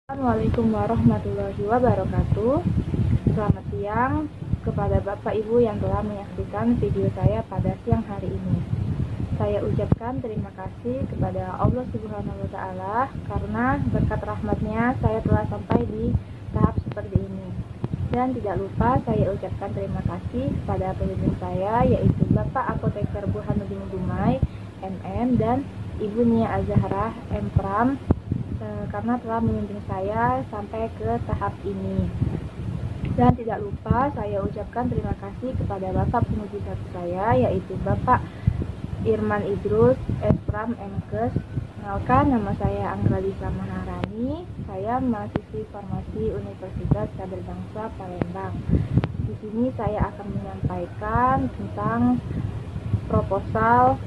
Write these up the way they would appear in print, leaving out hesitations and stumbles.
Assalamualaikum warahmatullahi wabarakatuh. Selamat siang kepada Bapak Ibu yang telah menyaksikan video saya pada siang hari ini. Saya ucapkan terima kasih kepada Allah Subhanahu wa Ta'ala karena berkat rahmatnya saya telah sampai di tahap seperti ini. Dan tidak lupa saya ucapkan terima kasih kepada pembimbing saya, yaitu Bapak Apoteker Burhanuddin Dumai MM dan Ibu Nia Azharah M.Pram, karena telah membimbing saya sampai ke tahap ini. Dan tidak lupa saya ucapkan terima kasih kepada Bapak penguji satu saya, yaitu Bapak Irman Idrus S.Pram M.Kes. Kenalkan, nama saya Anggralisa Maharani. Saya mahasiswi farmasi Universitas Kader Bangsa Palembang. Di sini saya akan menyampaikan tentang proposal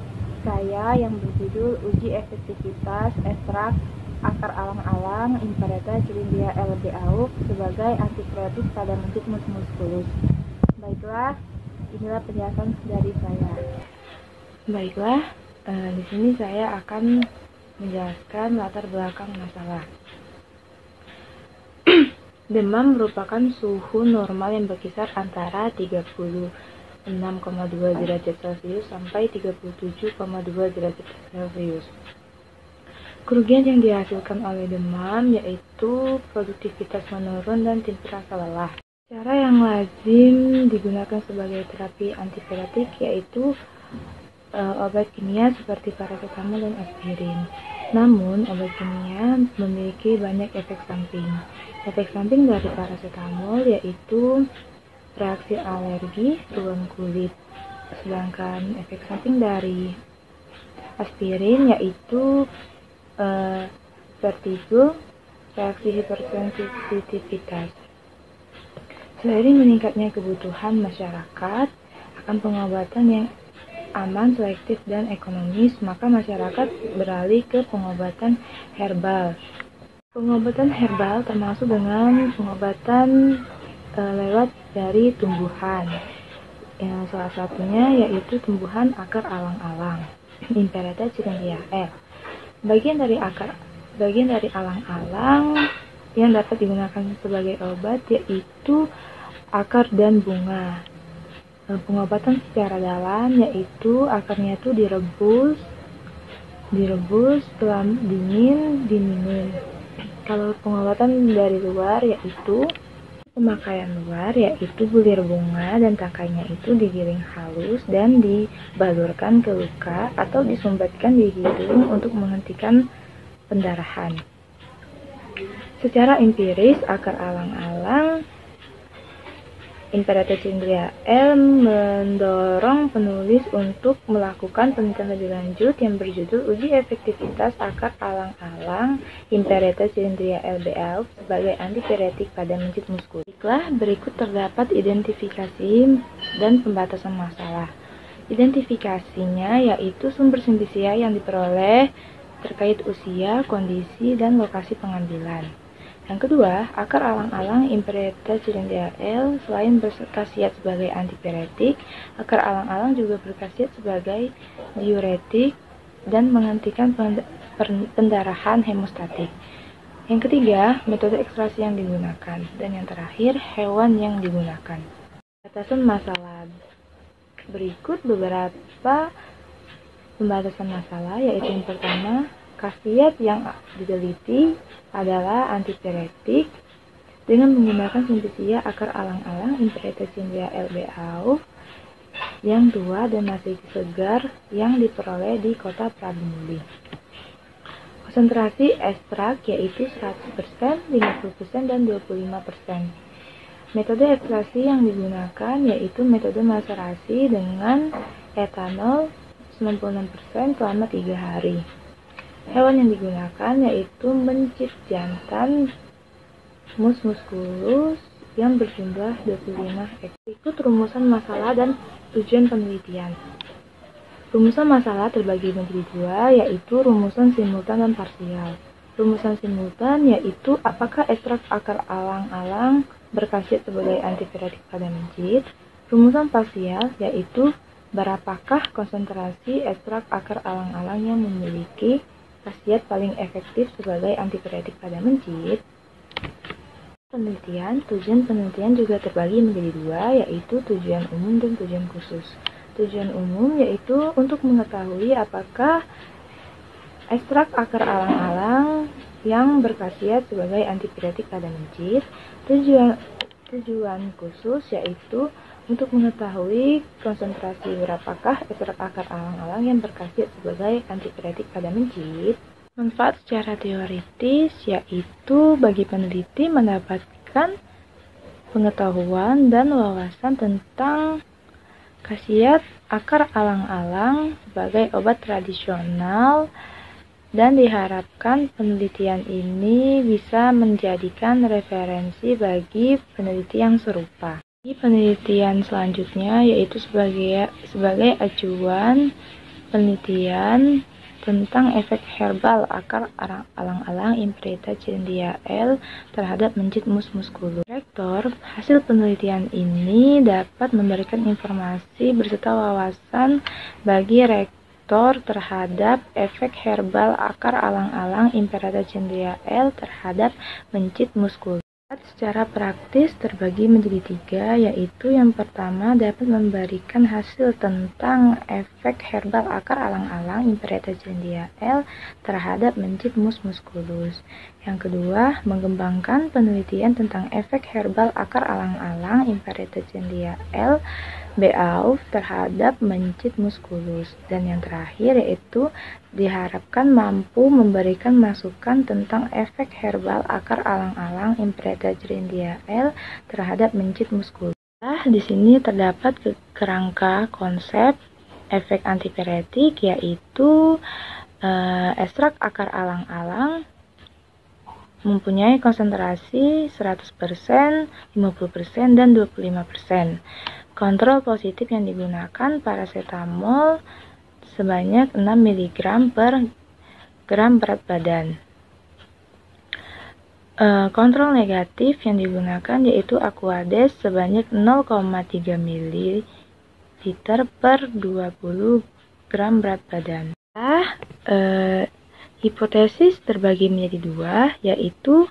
saya yang berjudul Uji Efektivitas Ekstrak Akar Alang-Alang Imperator Cylindria LBAU sebagai antipiretik pada mencit mus musculus. Baiklah, inilah penjelasan dari saya. Baiklah, di sini saya akan menjelaskan latar belakang masalah. Demam merupakan suhu normal yang berkisar antara 36,2 derajat Celcius sampai 37,2 derajat Celcius. Kerugian yang dihasilkan oleh demam yaitu produktivitas menurun dan timbul rasa lelah. Cara yang lazim digunakan sebagai terapi antipiretik yaitu obat kimia seperti paracetamol dan aspirin. Namun, obat kimia memiliki banyak efek samping. Efek samping dari paracetamol yaitu reaksi alergi, ruam kulit. Sedangkan efek samping dari aspirin yaitu vertigo, reaksi hipersensitivitas. Seiring meningkatnya kebutuhan masyarakat akan pengobatan yang aman, selektif, dan ekonomis, maka masyarakat beralih ke pengobatan herbal. Pengobatan herbal termasuk dengan pengobatan lewat dari tumbuhan. Salah satunya yaitu tumbuhan akar alang-alang, Imperator Cylindria L. Bagian dari alang-alang yang dapat digunakan sebagai obat yaitu akar dan bunga. Pengobatan secara dalam yaitu akarnya itu direbus setelah dingin diminum. Kalau pengobatan dari luar yaitu pemakaian luar yaitu bulir bunga dan tangkainya itu digiling halus dan dibalurkan ke luka atau disumbatkan di hidung untuk menghentikan pendarahan. Secara empiris, akar alang-alang Imperator Cylindria L mendorong penulis untuk melakukan penelitian lebih lanjut yang berjudul Uji Efektivitas Akar Alang-Alang Imperator Cylindria LBAU sebagai antipiretik pada mencit muskulus. Berikut terdapat identifikasi dan pembatasan masalah. Identifikasinya yaitu sumber sintisia yang diperoleh terkait usia, kondisi, dan lokasi pengambilan. Yang kedua, akar alang-alang Imperator Cylindria L selain berkhasiat sebagai antipiretik, akar alang-alang juga berkhasiat sebagai diuretik dan menghentikan pendarahan hemostatik. Yang ketiga, metode ekstraksi yang digunakan. Dan yang terakhir, hewan yang digunakan. Batasan masalah. Berikut beberapa pembatasan masalah, yaitu yang pertama, khasiat yang diteliti adalah antipiretik dengan menggunakan sintisia akar alang-alang Imperator Cylindria LBAU. Yang dua, dan masih segar yang diperoleh di kota Prabumuli. Konsentrasi ekstrak yaitu 100%, 50%, dan 25%. Metode ekstraksi yang digunakan yaitu metode maserasi dengan etanol 96% selama 3 hari. Hewan yang digunakan yaitu mencit jantan mus musculus yang berjumlah 25 ekor. Ikut rumusan masalah dan tujuan penelitian. Rumusan masalah terbagi menjadi dua, yaitu rumusan simultan dan parsial. Rumusan simultan yaitu apakah ekstrak akar alang-alang berkhasiat sebagai antipiretik pada mencit. Rumusan parsial yaitu berapakah konsentrasi ekstrak akar alang-alang yang memiliki khasiat paling efektif sebagai antipiretik pada mencit. Tujuan penelitian juga terbagi menjadi dua, yaitu tujuan umum dan tujuan khusus. Tujuan umum yaitu untuk mengetahui apakah ekstrak akar alang-alang yang berkhasiat sebagai antipiretik pada mencit. Tujuan khusus yaitu untuk mengetahui konsentrasi berapakah ekstrak akar alang-alang yang berkhasiat sebagai antipiretik pada mencit. Manfaat secara teoritis yaitu bagi peneliti mendapatkan pengetahuan dan wawasan tentang khasiat akar alang-alang sebagai obat tradisional, dan diharapkan penelitian ini bisa menjadikan referensi bagi peneliti yang serupa. Penelitian selanjutnya yaitu sebagai acuan penelitian tentang efek herbal akar alang-alang Imperietta cyanidea L terhadap mencit mus musculus. Hasil penelitian ini dapat memberikan informasi berserta wawasan bagi rektor terhadap efek herbal akar alang-alang Imperietta cyanidea L terhadap mencit musculus. Secara praktis terbagi menjadi tiga, yaitu yang pertama dapat memberikan hasil tentang efek herbal akar alang-alang Imperietta cyanidea L terhadap mencit mus musculus. Yang kedua, mengembangkan penelitian tentang efek herbal akar alang-alang Imperietta cyanidea L BAUF terhadap mencit musculus. Dan yang terakhir yaitu diharapkan mampu memberikan masukan tentang efek herbal akar alang-alang Imperietta cyanidea L terhadap mencit musculus. Di sini terdapat kerangka konsep efek antipiretik, yaitu ekstrak akar alang-alang mempunyai konsentrasi 100%, 50%, dan 25%. Kontrol positif yang digunakan paracetamol sebanyak 6 mg per gram berat badan. Kontrol negatif yang digunakan yaitu Aquades sebanyak 0,3 ml per 20 gram berat badan. Hipotesis terbagi menjadi dua, yaitu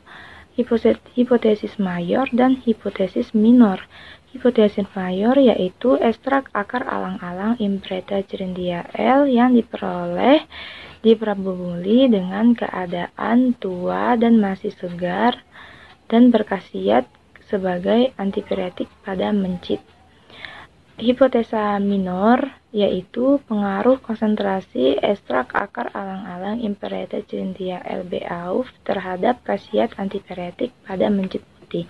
hipotesis mayor dan hipotesis minor. Hipotesis mayor yaitu ekstrak akar alang-alang Imperietta cyanidea L yang diperoleh di Prabu Muli dengan keadaan tua dan masih segar dan berkhasiat sebagai antipiretik pada mencit. Hipotesa minor yaitu pengaruh konsentrasi ekstrak akar alang-alang Imperietta cyanidea L BAUF terhadap khasiat antipiretik pada mencit putih.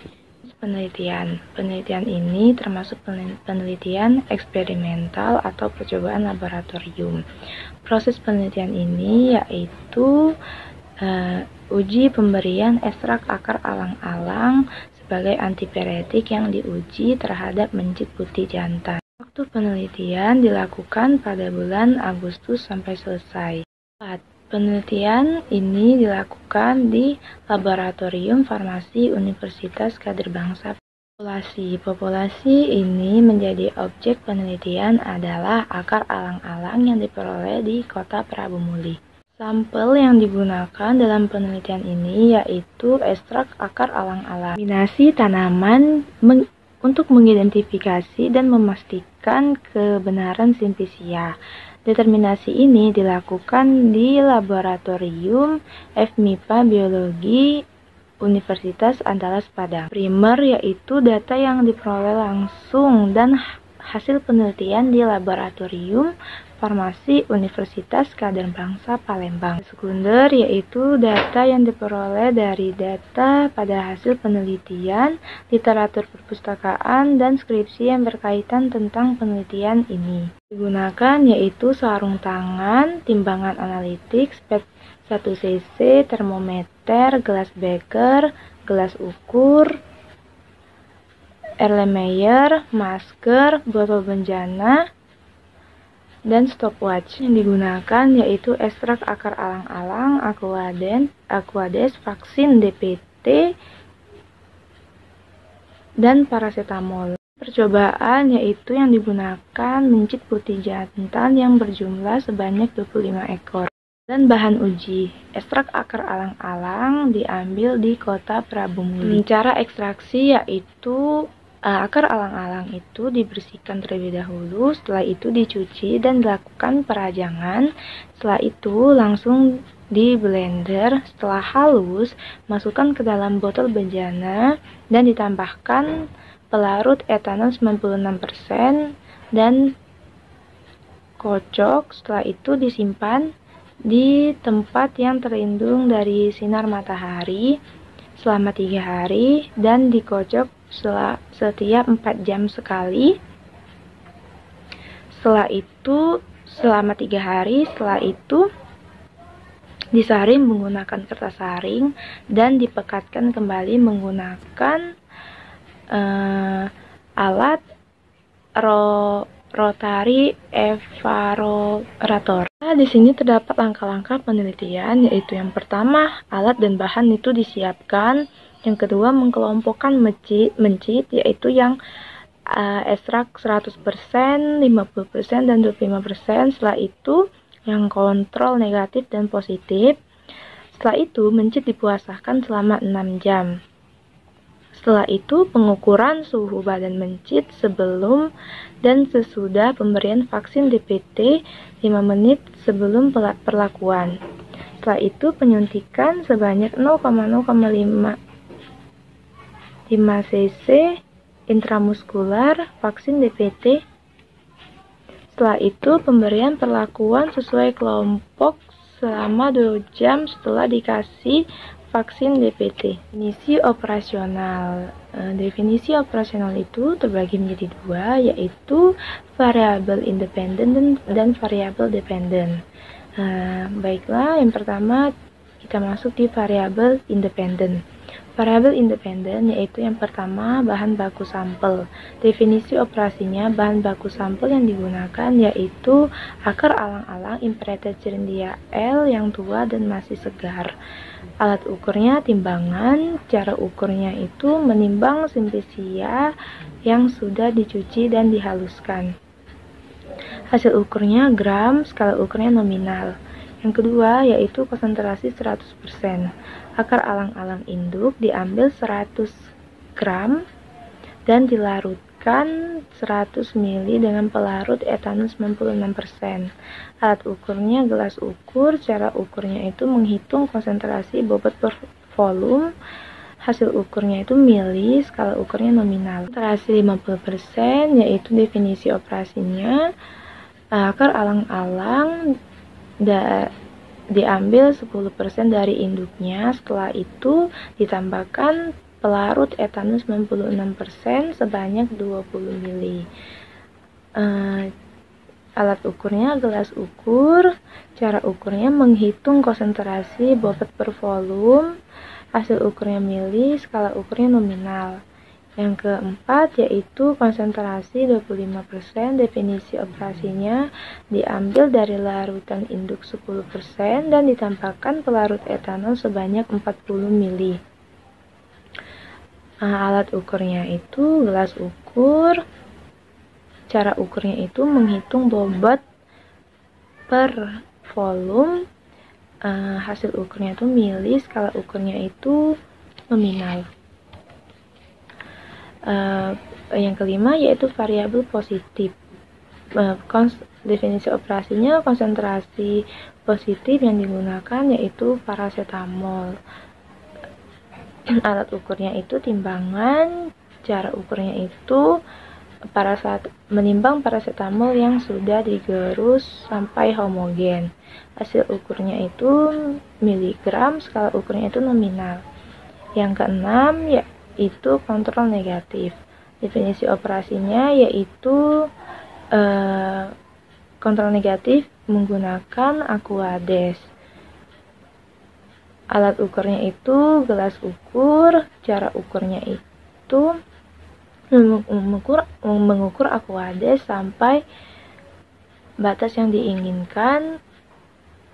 Penelitian ini termasuk penelitian eksperimental atau percobaan laboratorium. Proses penelitian ini yaitu uji pemberian ekstrak akar alang-alang sebagai antipiretik yang diuji terhadap mencit putih jantan. Waktu penelitian dilakukan pada bulan Agustus sampai selesai. Penelitian ini dilakukan di Laboratorium Farmasi Universitas Kaderbangsa. Populasi ini menjadi objek penelitian adalah akar alang-alang yang diperoleh di Kota Prabu Muli. Sampel yang digunakan dalam penelitian ini yaitu ekstrak akar alang-alang. Kombinasi tanaman untuk mengidentifikasi dan memastikan kebenaran simplisia. Determinasi ini dilakukan di Laboratorium FMIPA Biologi Universitas Andalas Padang. Primer yaitu data yang diperoleh langsung dan hasil penelitian di Laboratorium Farmasi Universitas Kaderbangsa Palembang. Sekunder yaitu data yang diperoleh dari data pada hasil penelitian, literatur perpustakaan, dan skripsi yang berkaitan tentang penelitian ini. Digunakan yaitu sarung tangan, timbangan analitik, spek 1 cc, termometer, gelas beker, gelas ukur, Erlenmeyer, masker, botol bencana, dan stopwatch. Yang digunakan yaitu ekstrak akar alang-alang, Aquades, vaksin DPT, dan paracetamol. Percobaan yaitu yang digunakan mencit putih jantan yang berjumlah sebanyak 25 ekor. Dan bahan uji, ekstrak akar alang-alang diambil di kota Prabumuli. Cara ekstraksi yaitu akar alang-alang itu dibersihkan terlebih dahulu, setelah itu dicuci dan dilakukan perajangan. Setelah itu langsung di blender. Setelah halus, masukkan ke dalam botol bejana dan ditambahkan pelarut etanol 96% dan kocok. Setelah itu disimpan di tempat yang terlindung dari sinar matahari selama 3 hari dan dikocok setiap 4 jam sekali. Setelah itu selama 3 hari, setelah itu disaring menggunakan kertas saring dan dipekatkan kembali menggunakan alat rotary evaporator. Di sini terdapat langkah-langkah penelitian, yaitu yang pertama, alat dan bahan itu disiapkan. Yang kedua, mengelompokkan mencit, yaitu yang ekstrak 100%, 50%, dan 25%. Setelah itu, yang kontrol negatif dan positif. Setelah itu, mencit dipuaskan selama 6 jam. Setelah itu, pengukuran suhu badan mencit sebelum dan sesudah pemberian vaksin DPT 5 menit sebelum perlakuan. Setelah itu, penyuntikan sebanyak 0,05 cc intramuskular vaksin DPT. Setelah itu, pemberian perlakuan sesuai kelompok selama 2 jam setelah dikasih vaksin DPT. Definisi operasional. Definisi operasional itu terbagi menjadi 2, yaitu variabel independen dan variabel dependen. Baiklah, yang pertama kita masuk di variabel independen. Variabel independen yaitu yang pertama bahan baku sampel. Definisi operasinya, bahan baku sampel yang digunakan yaitu akar alang-alang Imperator Cerindia L yang tua dan masih segar. Alat ukurnya timbangan, cara ukurnya itu menimbang simplicia yang sudah dicuci dan dihaluskan. Hasil ukurnya gram, skala ukurnya nominal. Yang kedua yaitu konsentrasi 100%. Akar alang-alang induk diambil 100 gram dan dilarutkan 100 ml dengan pelarut etanol 96%. Alat ukurnya gelas ukur, cara ukurnya itu menghitung konsentrasi bobot per volume. Hasil ukurnya itu mili, skala ukurnya nominal. Konsentrasi 50% yaitu definisi operasinya. Akar alang-alang diambil 10% dari induknya, setelah itu ditambahkan pelarut etanol 96% sebanyak 20 ml. Alat ukurnya gelas ukur, cara ukurnya menghitung konsentrasi bobot per volume, hasil ukurnya mili, skala ukurnya nominal. Yang keempat yaitu konsentrasi 25%, definisi operasinya diambil dari larutan induk 10% dan ditambahkan pelarut etanol sebanyak 40 ml. Alat ukurnya itu gelas ukur, cara ukurnya itu menghitung bobot per volume, hasil ukurnya itu mili, skala ukurnya itu nominal. Yang kelima yaitu variabel positif. Definisi operasinya konsentrasi positif yang digunakan yaitu paracetamol. Alat ukurnya itu timbangan, cara ukurnya itu menimbang paracetamol yang sudah digerus sampai homogen. Hasil ukurnya itu miligram, skala ukurnya itu nominal. Yang keenam yaitu kontrol negatif. Definisi operasinya yaitu kontrol negatif menggunakan Aquades. Alat ukurnya itu gelas ukur, cara ukurnya itu mengukur Aquades sampai batas yang diinginkan.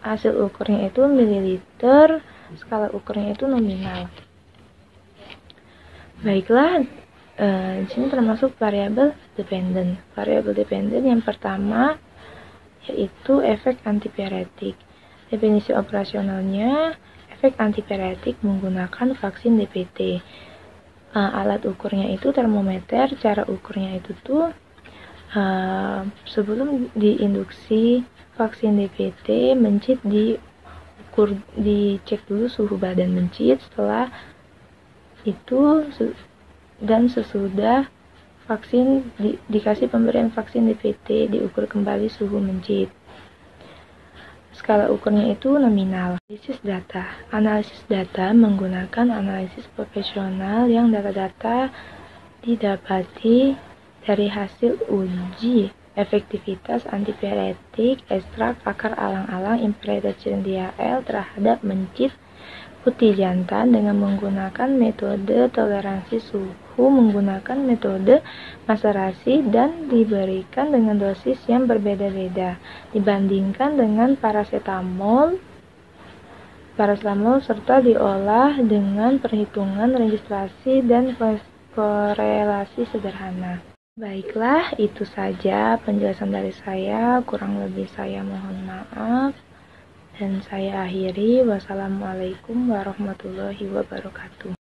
Hasil ukurnya itu mililiter, skala ukurnya itu nominal. Baiklah, di sini termasuk variabel dependen. Variabel dependen yang pertama yaitu efek antipiretik. Definisi operasionalnya, efek antipiretik menggunakan vaksin DPT. Alat ukurnya itu termometer, cara ukurnya itu tuh sebelum diinduksi vaksin DPT, mencit dicek dulu suhu badan mencit, setelah itu dan sesudah vaksin dikasih pemberian vaksin DPT, diukur kembali suhu mencit. Skala ukurnya itu nominal. Analisis data menggunakan analisis profesional yang data-data didapati dari hasil uji efektivitas antipiretik ekstrak akar alang-alang Imperidaceae terhadap mencit putih jantan dengan menggunakan metode toleransi suhu menggunakan metode maserasi dan diberikan dengan dosis yang berbeda-beda dibandingkan dengan paracetamol serta diolah dengan perhitungan registrasi dan korelasi sederhana. Baiklah, itu saja penjelasan dari saya, kurang lebih saya mohon maaf. Dan saya akhiri, wassalamualaikum warahmatullahi wabarakatuh.